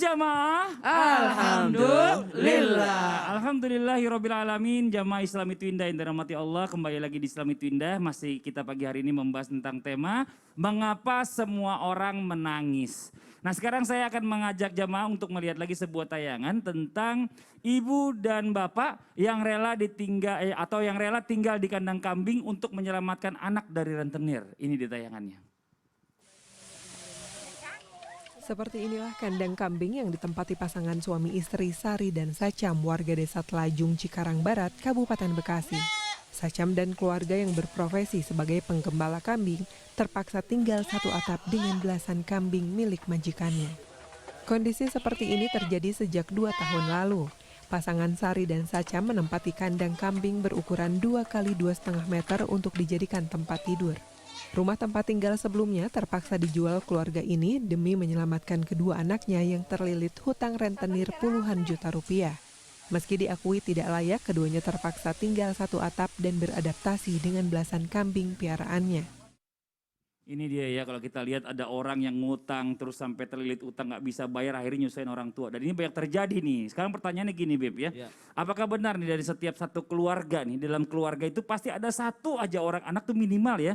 jamaah? Alhamdulillah. Alhamdulillahirabbil alamin. Jamaah Islami Twindah yang dirahmati Allah, kembali lagi di Islami Twindah. Masih kita pagi hari ini membahas tentang tema mengapa semua orang menangis. Nah, sekarang saya akan mengajak jamaah untuk melihat lagi sebuah tayangan tentang ibu dan bapak yang rela tinggal di kandang kambing untuk menyelamatkan anak dari rentenir. Ini di tayangannya. Seperti inilah kandang kambing yang ditempati pasangan suami istri Sari dan Sacham warga desa Telajung, Cikarang Barat, Kabupaten Bekasi. Sacham dan keluarga yang berprofesi sebagai penggembala kambing terpaksa tinggal satu atap dengan belasan kambing milik majikannya. Kondisi seperti ini terjadi sejak 2 tahun lalu. Pasangan Sari dan Sacham menempati kandang kambing berukuran 2 kali 2,5 meter untuk dijadikan tempat tidur. Rumah tempat tinggal sebelumnya terpaksa dijual keluarga ini demi menyelamatkan kedua anaknya yang terlilit hutang rentenir puluhan juta rupiah. Meski diakui tidak layak, keduanya terpaksa tinggal satu atap dan beradaptasi dengan belasan kambing piaraannya. Ini dia ya, kalau kita lihat ada orang yang ngutang terus sampai terlilit utang nggak bisa bayar, akhirnya nyusahin orang tua. Dan ini banyak terjadi nih. Sekarang pertanyaannya gini Beb ya. Apakah benar nih dari setiap satu keluarga nih, dalam keluarga itu pasti ada satu aja orang anak tuh minimal ya.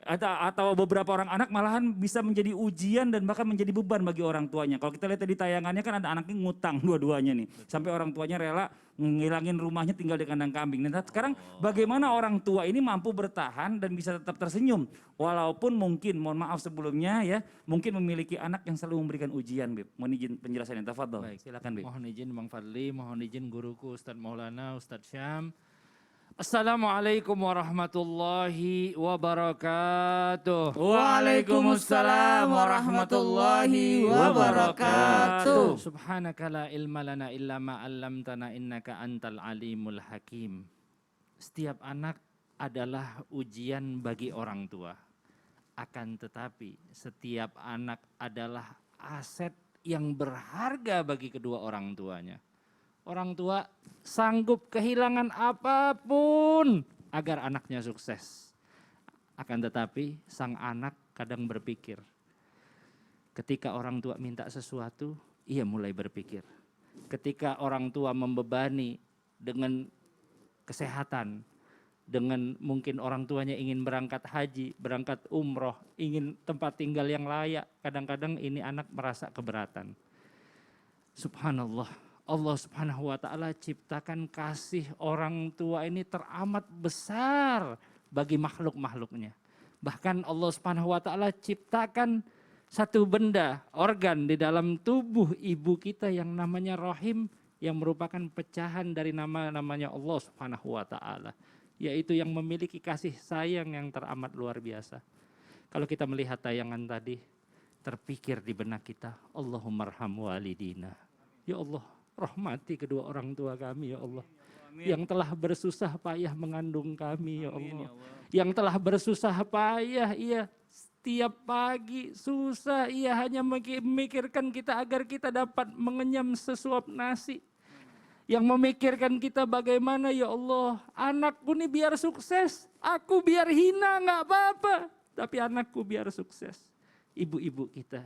Atau beberapa orang anak malahan bisa menjadi ujian dan bahkan menjadi beban bagi orang tuanya. Kalau kita lihat tadi tayangannya kan ada anaknya ngutang dua-duanya nih. Sampai orang tuanya rela ngilangin rumahnya tinggal di kandang kambing. Nah sekarang bagaimana orang tua ini mampu bertahan dan bisa tetap tersenyum. Walaupun mungkin, mohon maaf sebelumnya ya, mungkin memiliki anak yang selalu memberikan ujian Beb. Mohon izin penjelasannya, tafadhol. Baik, Silakan Beb. Mohon izin Bang Fadli, mohon izin guruku Ustadz Maulana, Ustadz Syam. Assalamualaikum warahmatullahi wabarakatuh. Waalaikumsalam warahmatullahi wabarakatuh. Subhanaka la ilma lana illa ma 'allamtana innaka antal alimul hakim. Setiap anak adalah ujian bagi orang tua. Akan tetapi setiap anak adalah aset yang berharga bagi kedua orang tuanya. Orang tua sanggup kehilangan apapun agar anaknya sukses. Akan tetapi sang anak kadang berpikir, ketika orang tua minta sesuatu, ia mulai berpikir. Ketika orang tua membebani dengan kesehatan, dengan mungkin orang tuanya ingin berangkat haji, berangkat umroh, ingin tempat tinggal yang layak, kadang-kadang ini anak merasa keberatan. Subhanallah. Allah Subhanahu wa ta'ala ciptakan kasih orang tua ini teramat besar bagi makhluk-makhluknya. Bahkan Allah Subhanahu wa ta'ala ciptakan satu benda, organ di dalam tubuh ibu kita yang namanya rahim, yang merupakan pecahan dari namanya Allah Subhanahu wa ta'ala, yaitu yang memiliki kasih sayang yang teramat luar biasa. Kalau kita melihat tayangan tadi, terpikir di benak kita, Allahumarham walidina. Ya Allah, rahmati kedua orang tua kami ya Allah. Yang telah bersusah payah mengandung kami ya Allah. Yang telah bersusah payah, ia setiap pagi susah, ia hanya memikirkan kita agar kita dapat mengenyam sesuap nasi. Yang memikirkan kita bagaimana ya Allah, anakku nih biar sukses, aku biar hina nggak apa-apa, tapi anakku biar sukses. Ibu-ibu kita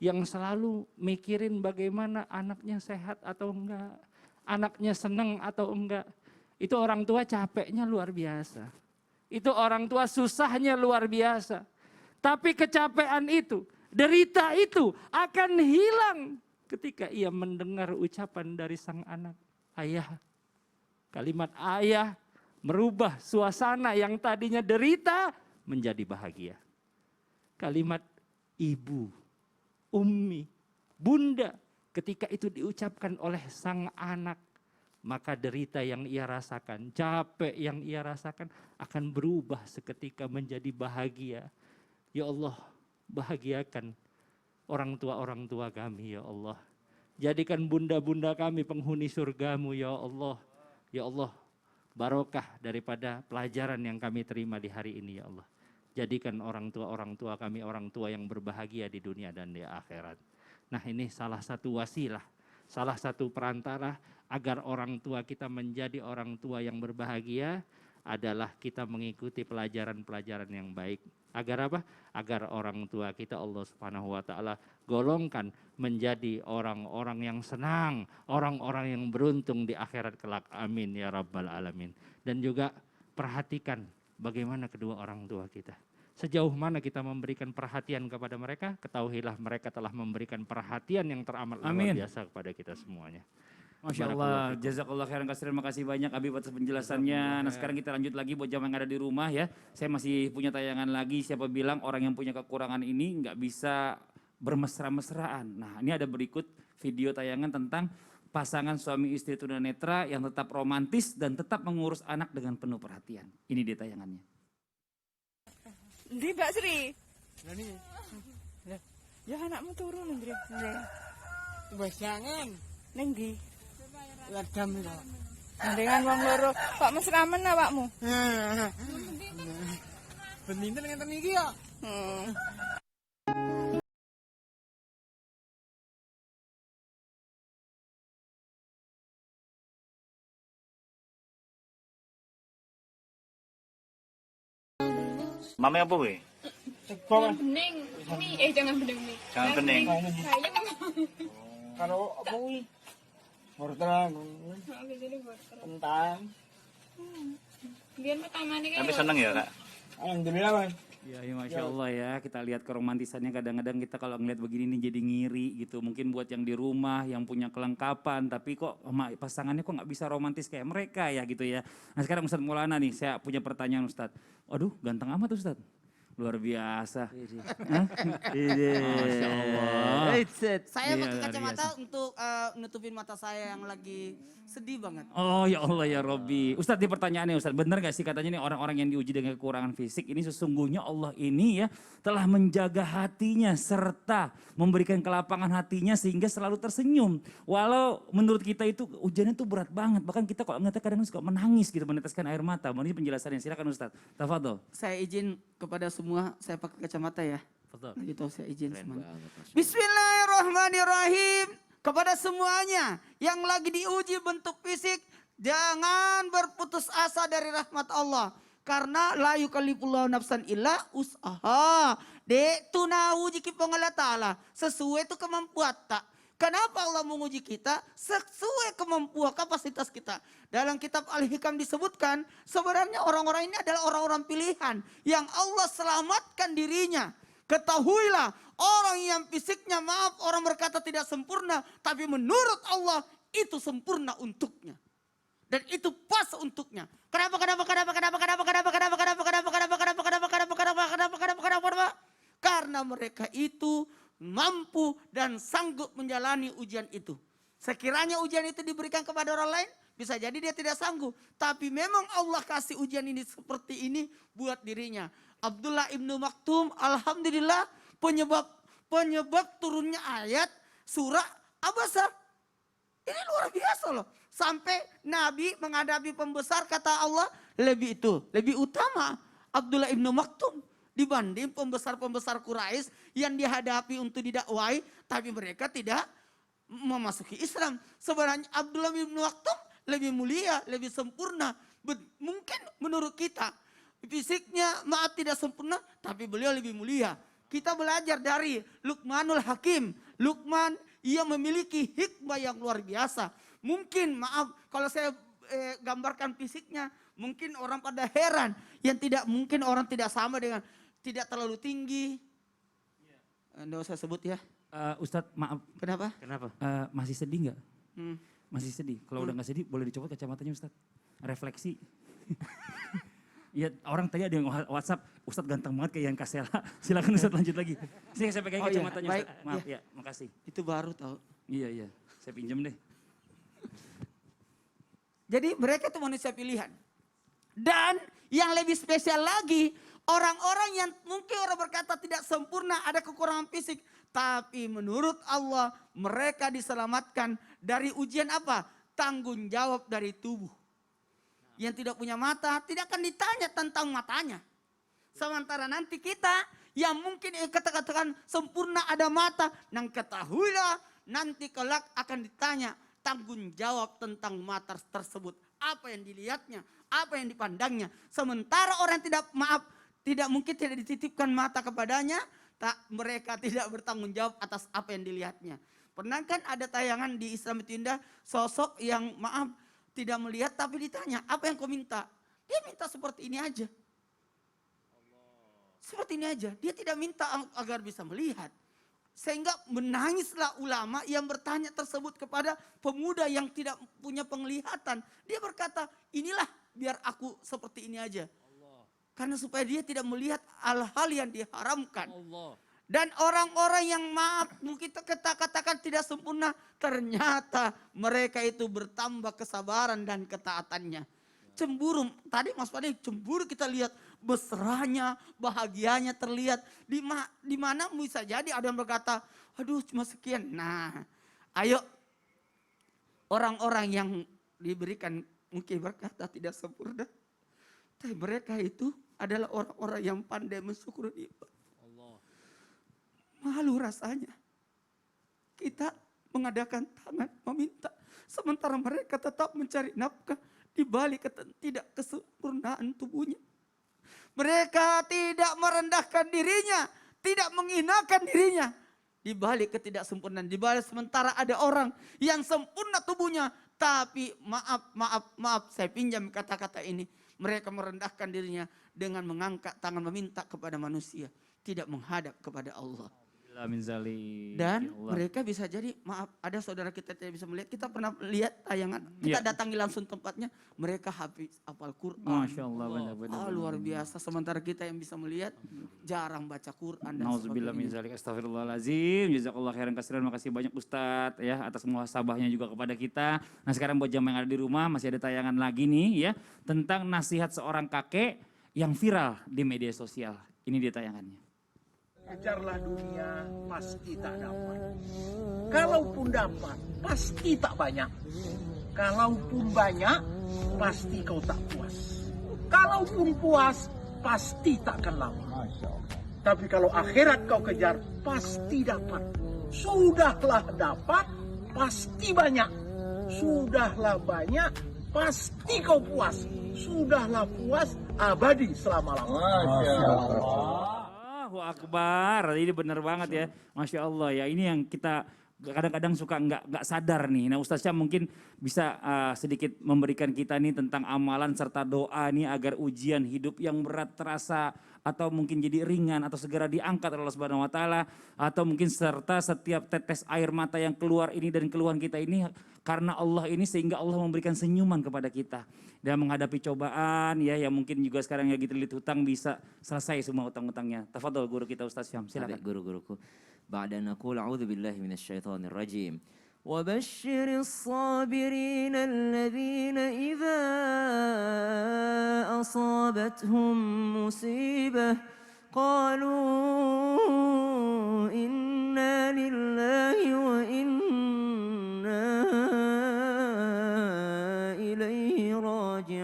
yang selalu mikirin bagaimana anaknya sehat atau enggak, anaknya senang atau enggak. Itu orang tua capeknya luar biasa. Itu orang tua susahnya luar biasa. Tapi kecapean itu, derita itu akan hilang ketika ia mendengar ucapan dari sang anak. Ayah, kalimat ayah merubah suasana yang tadinya derita menjadi bahagia. Kalimat ibu, ummi, bunda, ketika itu diucapkan oleh sang anak, maka derita yang ia rasakan, capek yang ia rasakan akan berubah seketika menjadi bahagia. Ya Allah, bahagiakan orang tua kami ya Allah. Jadikan bunda-bunda kami penghuni surgamu ya Allah. Ya Allah, barokah daripada pelajaran yang kami terima di hari ini ya Allah. Jadikan orang tua kami orang tua yang berbahagia di dunia dan di akhirat. Nah ini salah satu wasilah, salah satu perantara agar orang tua kita menjadi orang tua yang berbahagia, adalah kita mengikuti pelajaran-pelajaran yang baik. Agar apa? Agar orang tua kita Allah Subhanahu wa taala golongkan menjadi orang-orang yang senang, orang-orang yang beruntung di akhirat kelak. Amin ya rabbal alamin. Dan juga perhatikan bagaimana kedua orang tua kita. Sejauh mana kita memberikan perhatian kepada mereka, ketahuilah mereka telah memberikan perhatian yang teramat luar biasa kepada kita semuanya. Masya Allah, jazakallah khairan katsiran, terima kasih banyak Habib atas penjelasannya. Nah sekarang kita lanjut lagi buat jamaah yang ada di rumah ya. Saya masih punya tayangan lagi, siapa bilang orang yang punya kekurangan ini nggak bisa bermesra-mesraan. Nah ini ada berikut video tayangan tentang pasangan suami istri tunanetra yang tetap romantis dan tetap mengurus anak dengan penuh perhatian. Ini dia tayangannya. Ndi Mbak Sri? Ya anakmu turun Ndri. Wes jangan. Ning ndi? Ladam itu. Dengan wong loro, kok mesramen awakmu? Beninten ngenten iki ya. Mame apa weh? Bawang Bening, jangan bening mie. Jangan bening. Sayang karo apa kuwi? Wortel, kentang. biar pertamanya kan. Tapi seneng ya kak? Alhamdulillah, Bang. Ya, ya Masya Allah ya, kita lihat keromantisannya kadang-kadang kita kalau ngeliat begini nih jadi ngiri gitu. Mungkin buat yang di rumah, yang punya kelengkapan, tapi kok pasangannya kok nggak bisa romantis kayak mereka ya gitu ya. Nah sekarang Ustadz Maulana nih, saya punya pertanyaan Ustadz. Waduh ganteng amat Ustadz. Luar biasa. Hah? Masya Allah. Saya Iya, pakai luar kacamata biasa. untuk nutupin mata saya yang lagi sedih banget. Oh ya Allah ya Robbi. Ustadz di pertanyaannya Ustadz, benar gak sih katanya nih orang-orang yang diuji dengan kekurangan fisik ini sesungguhnya Allah ini ya telah menjaga hatinya serta memberikan kelapangan hatinya sehingga selalu tersenyum. Walau menurut kita itu ujiannya itu berat banget. Bahkan kita kalau ngeliatnya kadang suka menangis gitu, meneteskan air mata. Ini penjelasannya, silakan Ustadz. Tafadhol. Saya izin kepada semua, saya pakai kacamata ya. Betul. Gitu saya izin semuanya. Bismillahirrahmanirrahim. Kepada semuanya yang lagi diuji bentuk fisik, jangan berputus asa dari rahmat Allah. Karena la yukallifullahu nafsan illa usaha. Dek tunahu jiki pengala ta'ala. Sesuai itu kemampuan tak. Kenapa Allah menguji kita? Sesuai kemampuan kapasitas kita. Dalam kitab Al-Hikam disebutkan, sebenarnya orang-orang ini adalah orang-orang pilihan. Yang Allah selamatkan dirinya. Ketahuilah orang yang fisiknya maaf orang berkata tidak sempurna. Tapi menurut Allah itu sempurna untuknya. Dan itu pas untuknya. Kenapa? Karena mereka itu mampu dan sanggup menjalani ujian itu. Sekiranya ujian itu diberikan kepada orang lain, bisa jadi dia tidak sanggup. Tapi memang Allah kasih ujian ini seperti ini buat dirinya. Abdullah ibnu Maktum, alhamdulillah penyebab turunnya ayat surah Abasa. Ini luar biasa loh. Sampai Nabi menghadapi pembesar kata Allah lebih utama Abdullah ibnu Maktum dibanding pembesar-pembesar Quraisy yang dihadapi untuk didakwai tapi mereka tidak memasuki Islam. Sebenarnya Abdullah ibnu Maktum lebih mulia, lebih sempurna. Mungkin menurut kita fisiknya maaf tidak sempurna tapi beliau lebih mulia. Kita belajar dari Luqmanul Hakim. Luqman ia memiliki hikmah yang luar biasa. Mungkin maaf kalau saya gambarkan fisiknya mungkin orang pada heran. Yang tidak mungkin orang tidak sama dengan tidak terlalu tinggi. Nggak usah sebut ya. Ustadz maaf. Kenapa? Masih sedih nggak? Masih sedih. Kalau udah nggak sedih boleh dicopot kacamatanya Ustadz. Refleksi. Iya orang tadi ada yang WhatsApp, Ustadz ganteng banget kayak yang Kasela. Silakan Ustadz lanjut lagi. Sini saya pegang kacamatanya baik, Ustadz. Maaf ya, makasih. Itu baru tahu. Iya, saya pinjam deh. Jadi mereka itu manusia pilihan. Dan yang lebih spesial lagi, orang-orang yang mungkin orang berkata tidak sempurna, ada kekurangan fisik. Tapi menurut Allah mereka diselamatkan dari ujian apa? Tanggung jawab dari tubuh. Yang tidak punya mata tidak akan ditanya tentang matanya. Sementara nanti kita yang mungkin katakan sempurna ada mata. Nang ketahuilah nanti kelak akan ditanya tanggung jawab tentang mata tersebut. apa yang dilihatnya, apa yang dipandangnya. Sementara orang tidak mungkin tidak dititipkan mata kepadanya, mereka tidak bertanggung jawab atas apa yang dilihatnya. Pernah kan ada tayangan di Islam itu Indah, sosok yang tidak melihat tapi ditanya, apa yang kau minta? Dia minta seperti ini aja. Seperti ini aja. Dia tidak minta agar bisa melihat. Sehingga menangislah ulama yang bertanya tersebut kepada pemuda yang tidak punya penglihatan. Dia berkata, inilah biar aku seperti ini aja. Karena supaya dia tidak melihat hal-hal yang diharamkan. Dan orang-orang yang mungkin kita katakan tidak sempurna, ternyata mereka itu bertambah kesabaran dan ketaatannya. Cemburu, tadi Mas Fadil, cemburu kita lihat mesranya, bahagianya terlihat. Di mana bisa jadi ada yang berkata, aduh cuma sekian. Nah, ayo orang-orang yang diberikan mungkin berkata tidak sempurna. Tapi mereka itu adalah orang-orang yang pandai mensyukuri nikmat. Malu rasanya. Kita mengadakan tangan meminta. Sementara mereka tetap mencari nafkah di balik tidak kesempurnaan tubuhnya. Mereka tidak merendahkan dirinya. Tidak menghinakan dirinya. Di balik ketidaksempurnaan. Di balik sementara ada orang yang sempurna tubuhnya. Tapi maaf saya pinjam kata-kata ini. Mereka merendahkan dirinya dengan mengangkat tangan meminta kepada manusia. Tidak menghadap kepada Allah. Dan mereka bisa jadi, maaf ada saudara kita tidak bisa melihat. Kita pernah lihat tayangan, kita datangi langsung tempatnya. Mereka hafal Quran. Masya Allah, benar-benar. Luar biasa. Sementara kita yang bisa melihat jarang baca Quran. Nauzubillah min zalik, astagfirullahaladzim. Jazakallah khairan kasiran. Makasih banyak Ustadz ya atas muhasabahnya juga kepada kita. Nah sekarang buat jamaah yang ada di rumah masih ada tayangan lagi nih ya tentang nasihat seorang kakek yang viral di media sosial. Ini dia tayangannya. Kejarlah dunia, pasti tak dapat. Kalaupun dapat, pasti tak banyak. Kalaupun banyak, pasti kau tak puas. Kalaupun puas, pasti takkan lama. Tapi kalau akhirat kau kejar, pasti dapat. Sudahlah dapat, pasti banyak. Sudahlah banyak, pasti kau puas. Sudahlah puas, abadi selama-lamanya. Allahu Akbar, ini benar banget ya, Masya Allah ya. Ini yang kita kadang-kadang suka nggak sadar nih. Nah Ustaz Syam mungkin bisa sedikit memberikan kita nih tentang amalan serta doa nih agar ujian hidup yang berat terasa atau mungkin jadi ringan atau segera diangkat oleh Allah Subhanahu Wa Taala, atau mungkin serta setiap tetes air mata yang keluar ini dan keluhan kita ini karena Allah ini, sehingga Allah memberikan senyuman kepada kita dan menghadapi cobaan ya, yang mungkin juga sekarang lagi terlilit hutang bisa selesai semua utang-utangnya. Tafadhol guru kita Ustaz Syam, silakan. Guru-guruku. Ba'da naqul a'udzu billahi minasyaitonir rajim. Wa basyyiris sabirin alladzina idza asabathum musibah qalu inna lillahi wa inna ilaihi raji'un.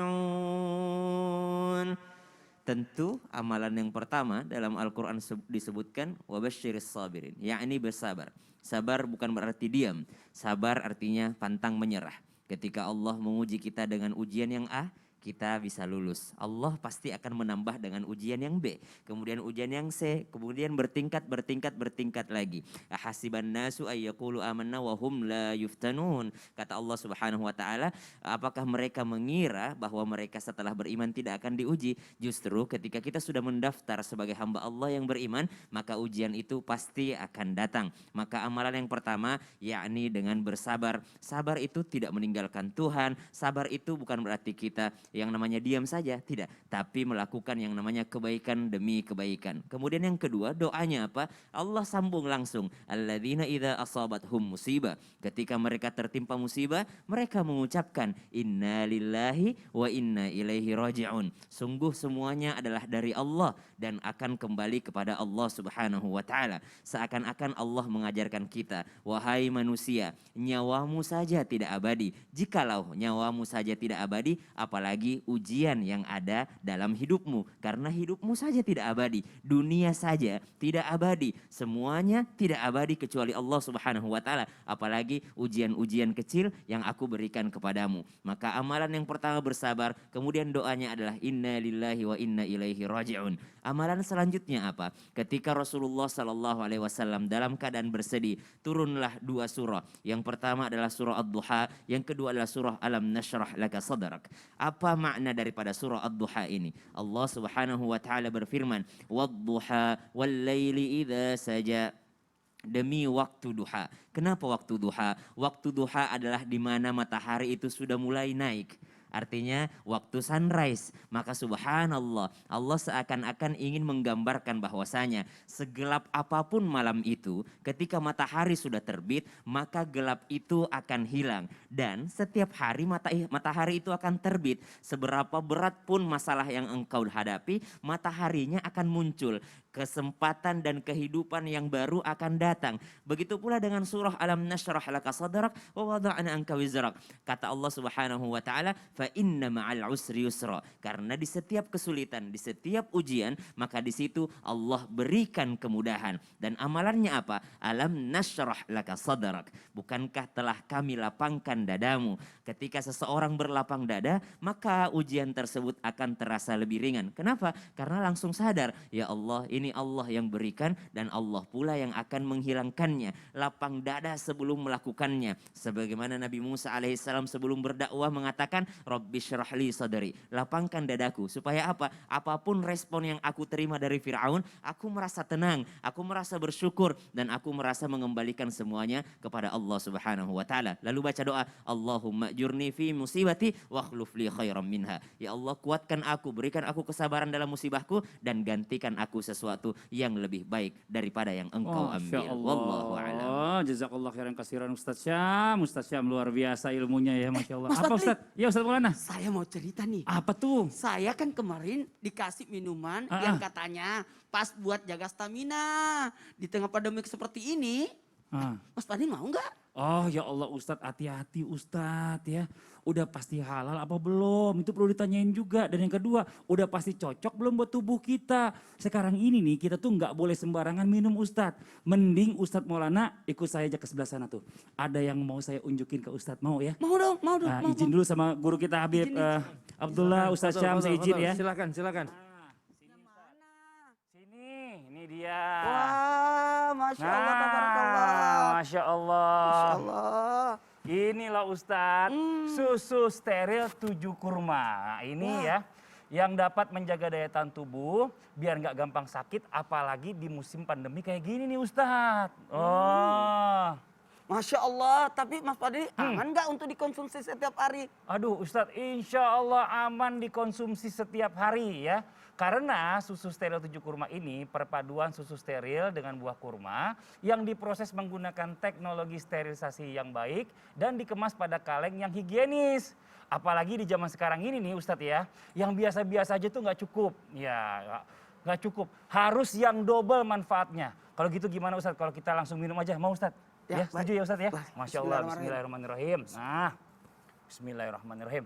Tentu amalan yang pertama dalam Al-Quran disebutkan wabasyiris sabirin, yakni bersabar. Sabar bukan berarti diam, sabar artinya pantang menyerah. Ketika Allah menguji kita dengan ujian yang A, kita bisa lulus. Allah pasti akan menambah dengan ujian yang B, kemudian ujian yang C, kemudian bertingkat lagi. Ahasiban nasu ayyaqulu amanna wa hum la yuftanun. Kata Allah Subhanahu wa taala, apakah mereka mengira bahwa mereka setelah beriman tidak akan diuji? Justru ketika kita sudah mendaftar sebagai hamba Allah yang beriman, maka ujian itu pasti akan datang. Maka amalan yang pertama yakni dengan bersabar. Sabar itu tidak meninggalkan Tuhan. Sabar itu bukan berarti kita yang namanya diam saja, tidak, tapi melakukan yang namanya kebaikan demi kebaikan. Kemudian yang kedua, doanya apa? Allah sambung langsung, alladzina idza asabathum musibah. Ketika mereka tertimpa musibah, mereka mengucapkan inna lillahi wa inna ilaihi raji'un. Sungguh semuanya adalah dari Allah dan akan kembali kepada Allah Subhanahu wa taala. Seakan-akan Allah mengajarkan kita, wahai manusia, nyawamu saja tidak abadi. Jikalau nyawamu saja tidak abadi, apalagi apalagi ujian yang ada dalam hidupmu. Karena hidupmu saja tidak abadi, dunia saja tidak abadi, semuanya tidak abadi kecuali Allah Subhanahu wa taala. Apalagi ujian-ujian kecil yang aku berikan kepadamu. Maka amalan yang pertama bersabar, kemudian doanya adalah inna lillahi wa inna ilaihi raji'un. Amalan selanjutnya apa? Ketika Rasulullah sallallahu alaihi wasallam dalam keadaan bersedih, turunlah 2 surah. Yang pertama adalah surah Ad-Duha, yang kedua adalah surah Alam Nashrah Laka Sadrak. Apa makna daripada surah Ad-Duha ini? Allah Subhanahu wa taala berfirman, "Wad-duha wal-laili idza saja." Demi waktu duha. Kenapa waktu duha? Waktu duha adalah di mana matahari itu sudah mulai naik. Artinya waktu sunrise. Maka subhanallah, Allah seakan-akan ingin menggambarkan bahwasanya segelap apapun malam itu, ketika matahari sudah terbit, maka gelap itu akan hilang. Dan setiap hari matahari itu akan terbit. Seberapa berat pun masalah yang engkau hadapi, mataharinya akan muncul. Kesempatan dan kehidupan yang baru akan datang. Begitu pula dengan surah Alam Nashrah Laka Sadrak wa wada'na anka wizrak. Kata Allah Subhanahu wa taala, fa inna ma'al usri yusra. Karena di setiap kesulitan, di setiap ujian, maka di situ Allah berikan kemudahan. Dan amalannya apa? Alam Nashrah Laka Sadrak. Bukankah telah kami lapangkan dadamu? Ketika seseorang berlapang dada, maka ujian tersebut akan terasa lebih ringan. Kenapa? Karena langsung sadar, ya Allah, ini Allah yang berikan dan Allah pula yang akan menghilangkannya. Lapang dada sebelum melakukannya. Sebagaimana Nabi Musa alaihissalam sebelum berdakwah mengatakan, Rabbi syrah li sadri. Lapangkan dadaku. Supaya apa? Apapun respon yang aku terima dari Fir'aun, aku merasa tenang, aku merasa bersyukur, dan aku merasa mengembalikan semuanya kepada Allah Subhanahu wa taala. Lalu baca doa, Allahumma jurni fi musibati wa akhluf li khairan minha. Ya Allah, kuatkan aku, berikan aku kesabaran dalam musibahku dan gantikan aku sesuatu yang lebih baik daripada yang engkau ambil. Wallahu a'lam. Jazakallah khairan kasiran Ustaz Syam. Ustaz Syam luar biasa ilmunya ya, Masya Allah. Mas Apa Fadli? Ustaz? Ya Ustaz Maulana. Saya mau cerita nih. Apa tuh? Saya kan kemarin dikasih minuman yang katanya pas buat jaga stamina. Di tengah pandemik seperti ini, Mas Fadli mau nggak? Oh ya Allah Ustadz, hati-hati Ustadz ya. Udah pasti halal apa belum? Itu perlu ditanyain juga. Dan yang kedua, udah pasti cocok belum buat tubuh kita? Sekarang ini nih kita tuh nggak boleh sembarangan minum Ustadz. Mending Ustadz Maulana ikut saya aja ke sebelah sana tuh. Ada yang mau saya unjukin ke Ustadz, mau ya? Mau dong, mau dong. Nah, mau, izin dulu sama guru kita Habib Abdullah, Ustadz Syam, saya izin ya. Silakan, silakan. Ini dia. Wah, Masya Allah, tabarakallah. Masya Allah. Masya Allah. Inilah Ustadz, susu steril 7 kurma. Nah, ini ya, yang dapat menjaga daya tahan tubuh biar nggak gampang sakit, apalagi di musim pandemi kayak gini nih Ustadz. Oh. Masya Allah, tapi Mas Fadli aman nggak untuk dikonsumsi setiap hari? Aduh Ustadz, insya Allah aman dikonsumsi setiap hari ya. Karena susu steril 7 kurma ini perpaduan susu steril dengan buah kurma yang diproses menggunakan teknologi sterilisasi yang baik dan dikemas pada kaleng yang higienis. Apalagi di zaman sekarang ini nih Ustadz ya, yang biasa-biasa aja tuh nggak cukup. Ya nggak cukup, harus yang double manfaatnya. Kalau gitu gimana Ustadz, kalau kita langsung minum aja, mau Ustadz? Ya, setuju ya Ustadz ya? Masya Allah, bismillahirrahmanirrahim. Nah, bismillahirrahmanirrahim.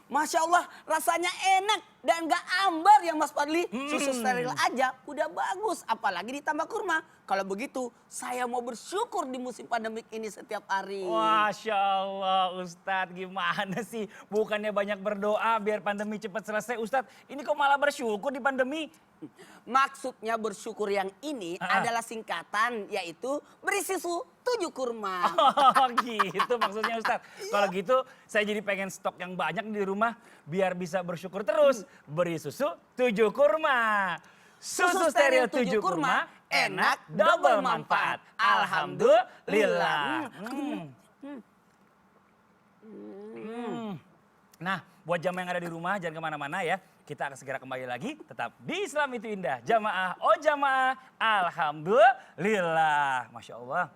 Masya Allah, rasanya enak dan gak ambar ya Mas Fadli. Susu steril aja udah bagus, apalagi ditambah kurma. Kalau begitu, saya mau bersyukur di musim pandemik ini setiap hari. Masya Allah Ustadz, gimana sih? Bukannya banyak berdoa biar pandemi cepat selesai Ustadz. Ini kok malah bersyukur di pandemi? Maksudnya bersyukur yang ini adalah singkatan, yaitu berisi susu 7 kurma. Oh gitu maksudnya Ustadz. Kalau gitu saya jadi pengen stok yang banyak di rumah biar bisa bersyukur terus. Beri susu 7 kurma. Susu steril 7 kurma, enak, double manfaat. Alhamdulillah. Nah, buat jamaah yang ada di rumah jangan kemana-mana ya. Kita akan segera kembali lagi, tetap di Islam itu Indah. Jamaah, oh jamaah, alhamdulillah. Masya Allah.